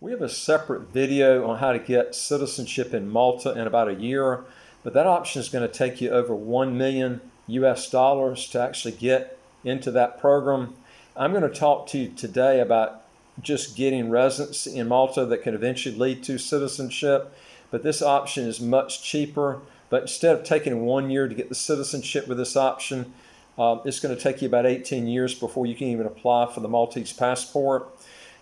We have a separate video on how to get citizenship in Malta in about a year, but that option is going to take you over 1 million US dollars to actually get into that program. I'm going to talk to you today about just getting residency in Malta that can eventually lead to citizenship, but this option is much cheaper. But instead of taking 1 year to get the citizenship with this option, it's going to take you about 18 years before you can even apply for the Maltese passport.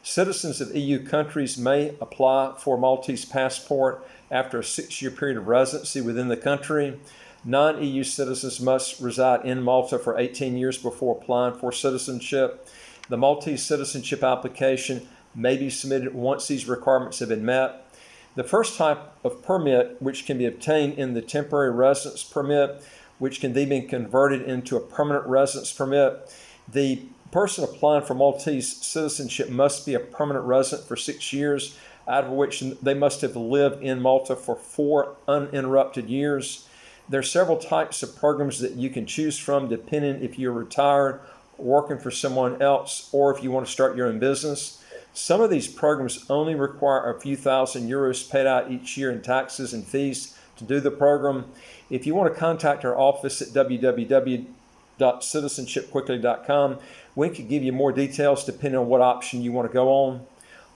Citizens of EU countries may apply for a Maltese passport after a 6-year period of residency within the country. Non-EU citizens must reside in Malta for 18 years before applying for citizenship. The Maltese citizenship application may be submitted once these requirements have been met. The first type of permit, which can be obtained in the temporary residence permit, which can then be converted into a permanent residence permit. The person applying for Maltese citizenship must be a permanent resident for 6 years, out of which they must have lived in Malta for 4 uninterrupted years. There are several types of programs that you can choose from depending if you're retired, working for someone else, or if you want to start your own business. Some of these programs only require a few thousand euros paid out each year in taxes and fees to do the program. If you want to contact our office at www.citizenshipquickly.com, we can give you more details depending on what option you want to go on.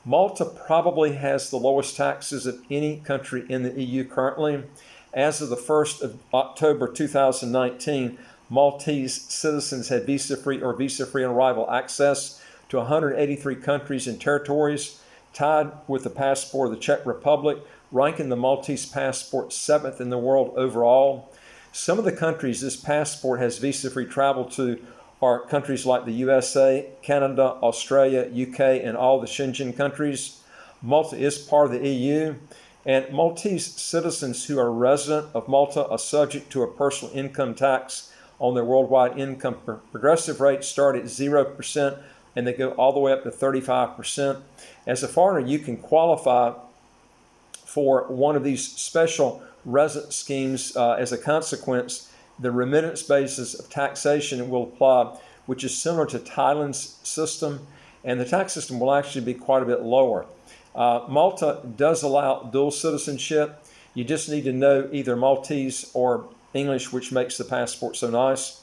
Malta probably has the lowest taxes of any country in the EU currently. As of the 1st of October 2019, Maltese citizens had visa-free or visa-free on arrival access to 183 countries and territories, tied with the passport of the Czech Republic, ranking the Maltese passport 7th in the world overall. Some of the countries this passport has visa-free travel to are countries like the USA, Canada, Australia, UK, and all the Schengen countries. Malta is part of the EU, and Maltese citizens who are resident of Malta are subject to a personal income tax on their worldwide income. Progressive rates start at 0%, and they go all the way up to 35%. As a foreigner, you can qualify for one of these special resident schemes. As a consequence, the remittance basis of taxation will apply, which is similar to Thailand's system, and the tax system will actually be quite a bit lower. Malta does allow dual citizenship. You just need to know either Maltese or English, which makes the passport so nice.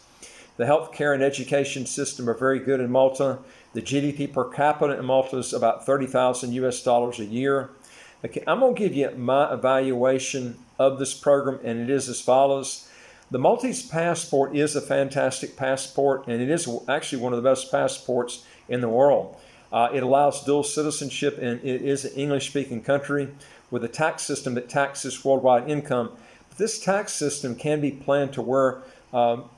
The healthcare and education system are very good in Malta. The GDP per capita in Malta is about 30,000 US dollars a year. Okay, I'm going to give you my evaluation of this program, and it is as follows. The Maltese passport is a fantastic passport, and it is actually one of the best passports in the world. It allows dual citizenship, and it is an English-speaking country with a tax system that taxes worldwide income. But this tax system can be planned to where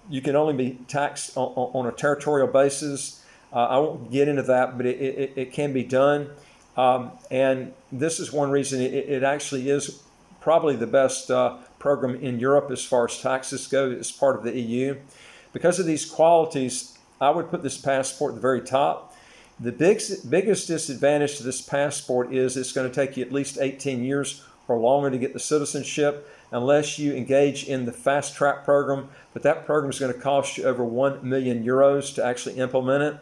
you can only be taxed on a territorial basis. I won't get into that, but it can be done. And this is one reason it actually is probably the best program in Europe as far as taxes go. It's part of the EU. Because of these qualities, I would put this passport at the very top. The biggest disadvantage to this passport is it's going to take you at least 18 years or longer to get the citizenship unless you engage in the fast track program. But that program is going to cost you over 1 million euros to actually implement it.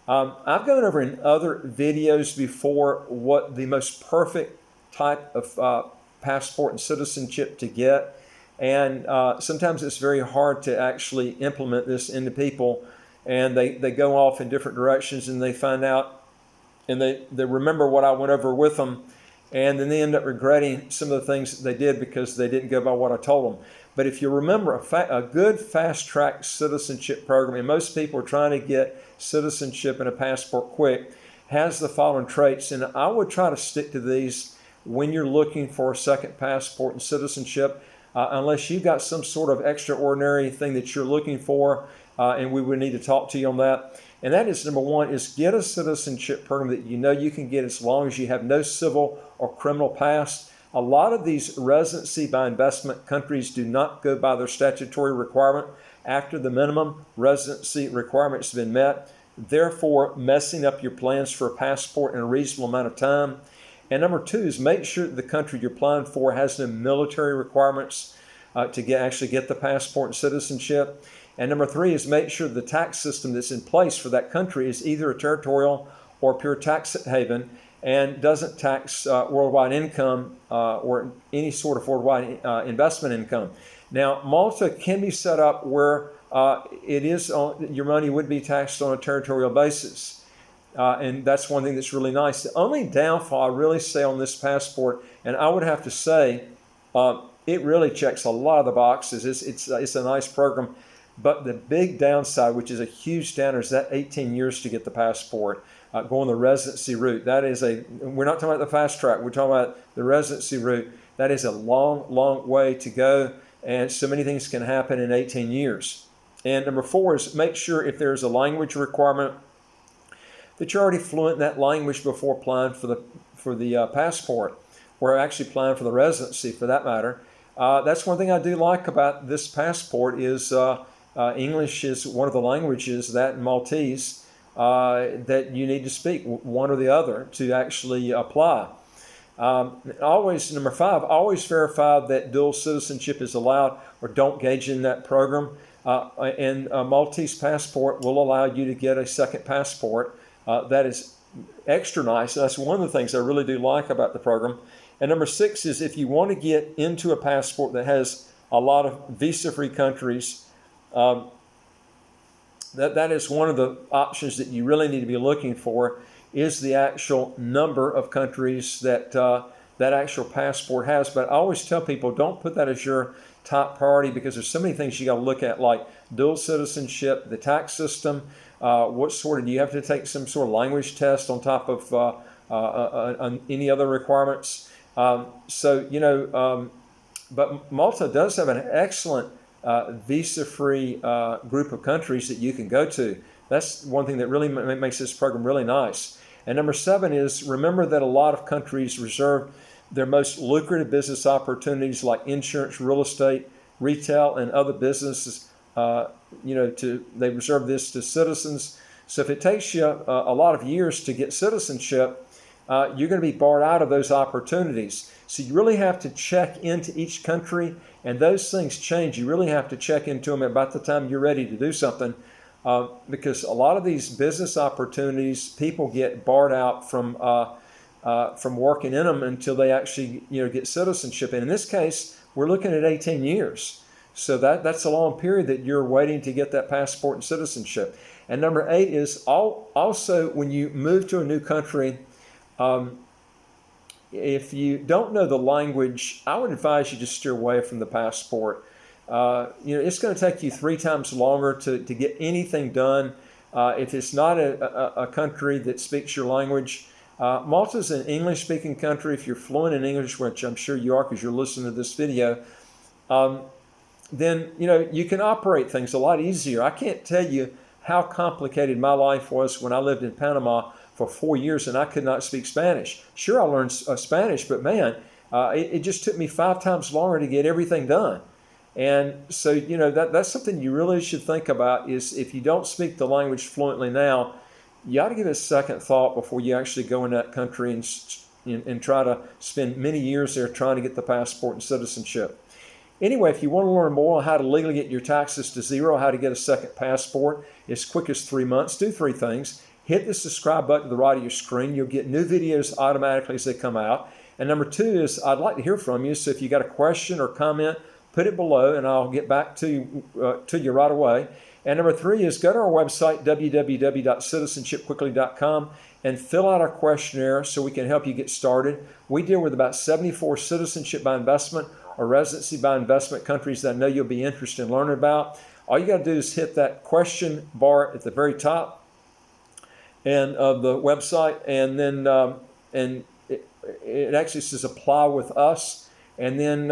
I've gone over in other videos before what the most perfect type of passport and citizenship to get. And sometimes it's very hard to actually implement this into people. And they go off in different directions, and they find out, and they remember what I went over with them. And then they end up regretting some of the things that they did because they didn't go by what I told them. But if you remember, a good fast-track citizenship program, and most people are trying to get citizenship and a passport quick, has the following traits. And I would try to stick to these when you're looking for a second passport and citizenship, unless you've got some sort of extraordinary thing that you're looking for, and we would need to talk to you on that. And that is, number one, is get a citizenship program that you know you can get as long as you have no civil or criminal past. A lot of these residency by investment countries do not go by their statutory requirement after the minimum residency requirements have been met, therefore messing up your plans for a passport in a reasonable amount of time. And number two is make sure that the country you're applying for has no military requirements to actually get the passport and citizenship. And number three is make sure the tax system that's in place for that country is either a territorial or pure tax haven. and doesn't tax worldwide income or any sort of worldwide investment income. Now, Malta can be set up where your money would be taxed on a territorial basis. And that's one thing that's really nice. The only downfall I really say on this passport, and I would have to say, it really checks a lot of the boxes. It's a nice program, but the big downside, which is a huge downer, is that 18 years to get the passport, going the residency route. We're not talking about the fast track. We're talking about the residency route. That is a long, long way to go, and so many things can happen in 18 years. And number 4 is make sure if there's a language requirement that you're already fluent in that language before applying for the passport, or actually applying for the residency for that matter. That's one thing I do like about this passport is English is one of the languages, that and Maltese, that you need to speak, one or the other, to actually apply. Number 5, always verify that dual citizenship is allowed, or don't gauge in that program. And a Maltese passport will allow you to get a second passport. That is extra nice. That's one of the things I really do like about the program. And number 6 is if you want to get into a passport that has a lot of visa-free countries, that is one of the options that you really need to be looking for, is the actual number of countries that that actual passport has. But I always tell people, don't put that as your top priority, because there's so many things you got to look at, like dual citizenship, the tax system, do you have to take some sort of language test on top of any other requirements? But Malta does have an excellent visa-free group of countries that you can go to. That's one thing that really makes this program really nice. And number 7 is remember that a lot of countries reserve their most lucrative business opportunities like insurance, real estate, retail, and other businesses. They reserve this to citizens. So if it takes you a lot of years to get citizenship, you're going to be barred out of those opportunities. So you really have to check into each country, and those things change. You really have to check into them about the time you're ready to do something, because a lot of these business opportunities, people get barred out from working in them until they actually get citizenship. And in this case, we're looking at 18 years. So that's a long period that you're waiting to get that passport and citizenship. And number 8 is also when you move to a new country, if you don't know the language, I would advise you to steer away from the passport. It's going to take you 3 times longer to get anything done if it's not a country that speaks your language. Malta's an English-speaking country. If you're fluent in English, which I'm sure you are because you're listening to this video, then you can operate things a lot easier. I can't tell you how complicated my life was when I lived in Panama for 4 years and I could not speak Spanish. Sure, I learned Spanish, but man, it just took me 5 times longer to get everything done. And so, that's something you really should think about, is if you don't speak the language fluently now, you ought to give it a second thought before you actually go in that country and try to spend many years there trying to get the passport and citizenship. Anyway, if you want to learn more on how to legally get your taxes to zero, how to get a second passport as quick as 3 months, do 3 things. Hit the subscribe button to the right of your screen. You'll get new videos automatically as they come out. And number 2 is I'd like to hear from you. So if you got a question or comment, put it below and I'll get back to you right away. And number 3 is go to our website, www.citizenshipquickly.com, and fill out our questionnaire so we can help you get started. We deal with about 74 citizenship by investment or residency by investment countries that I know you'll be interested in learning about. All you got to do is hit that question bar at the very top and of the website, and then it actually says apply with us, and then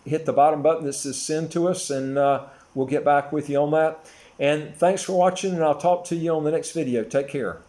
hit the bottom button that says send to us, and we'll get back with you on that. And thanks for watching, and I'll talk to you on the next video. Take care.